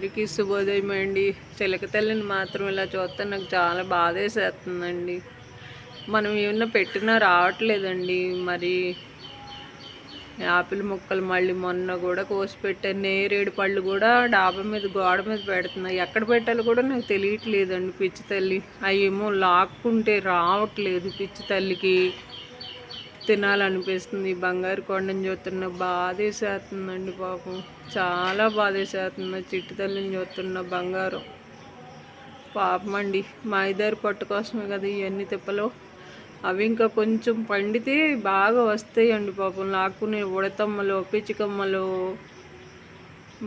అందరికీ శుభోదయం అండి. చిలక తల్లిని మాత్రం ఇలా చూస్తే నాకు చాలా బాధేసేస్తుందండి. మనం ఏమన్నా పెట్టినా రావట్లేదండి. మరి యాపిల్ ముక్కలు మళ్ళీ మొన్న కూడా కోసి పెట్టాను. నేరేడు పళ్ళు కూడా డాబా మీద గోడ మీద పెడుతున్నా. ఎక్కడ పెట్టాలో కూడా నాకు తెలియట్లేదండి. పిచ్చి తల్లి అవేమో లాక్కుంటే రావట్లేదు. పిచ్చి తల్లికి తినాలనిపిస్తుంది. బంగారు కొండని చూస్తున్న బాధేసేస్తుందండి. పాపం చాలా బాధేసేస్తుంది. చిట్టు తల్లిని చూస్తున్న బంగారం పాపం అండి. మా ఇద్దరు పట్టు కోసమే కదా ఇవన్నీ తిప్పలు. అవి ఇంకా కొంచెం పండితే బాగా వస్తాయండి. పాపం లాక్కునే ఉడతమ్మలు, పిచ్చికమ్మలు,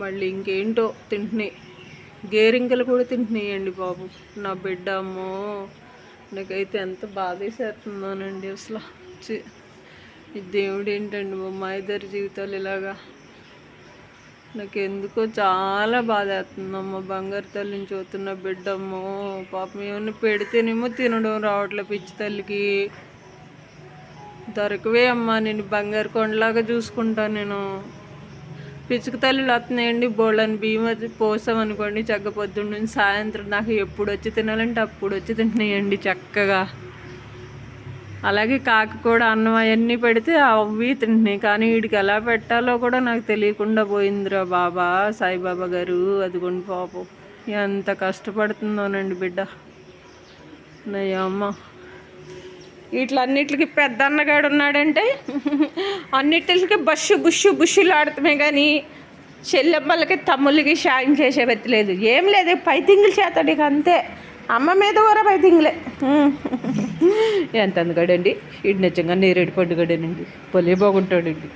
మళ్ళీ ఇంకేంటో తింటున్నాయి. గేరింకలు కూడా తింటున్నాయండి పాపం. నా బిడ్డ అమ్మో, నాకైతే ఎంత బాధేసేస్తుందోనండి అసలు. ఈ దేవుడు ఏంటండి మా ఇద్దరి జీవితాలు ఇలాగా. నాకెందుకో చాలా బాధ వేస్తుందమ్మ. బంగారు తల్లిని చూస్తున్న బిడ్డమ్మో పాపం. ఏమన్నా పెడితేనేమో తినడం రావట్లే పిచ్చి తల్లికి. దొరకవే అమ్మ, నేను బంగారు కొండలాగా చూసుకుంటాను నేను. పిచ్చుక తల్లిలు వస్తున్నాయండి. బోళ్ళని బియ్యం పోసామనుకోండి, చక్క పొద్దున్న నుంచి సాయంత్రం నాకు ఎప్పుడు వచ్చి తినాలంటే అప్పుడు వచ్చి తింటున్నాయండి చక్కగా. అలాగే కాకి కూడా అన్నం అవన్నీ పెడితే అవి తింటున్నాయి. కానీ వీడికి ఎలా పెట్టాలో కూడా నాకు తెలియకుండా పోయిందిరా బాబా. సాయిబాబా గారు అదిగోండి పాపం ఎంత కష్టపడుతుందోనండి బిడ్డ. నయ్యమ్మ, వీటిలన్నిటికి పెద్ద అన్నగాడు ఉన్నాడంటే అన్నిటికి బుష్షులు ఆడుతున్నాయి. కానీ చెల్లెమ్మలకి తమ్ముళ్ళకి సాయం చేసే వెత్తలేదు. ఏం లేదు, పైతింగులు చేతాడు ఇక అంతే. అమ్మ మీద కూడా పైతింగులే. ఎంత అందగాడండి. ఇటు నిజంగా నేరేడు పండుగడేనండి. పొలే బాగుంటాడండి.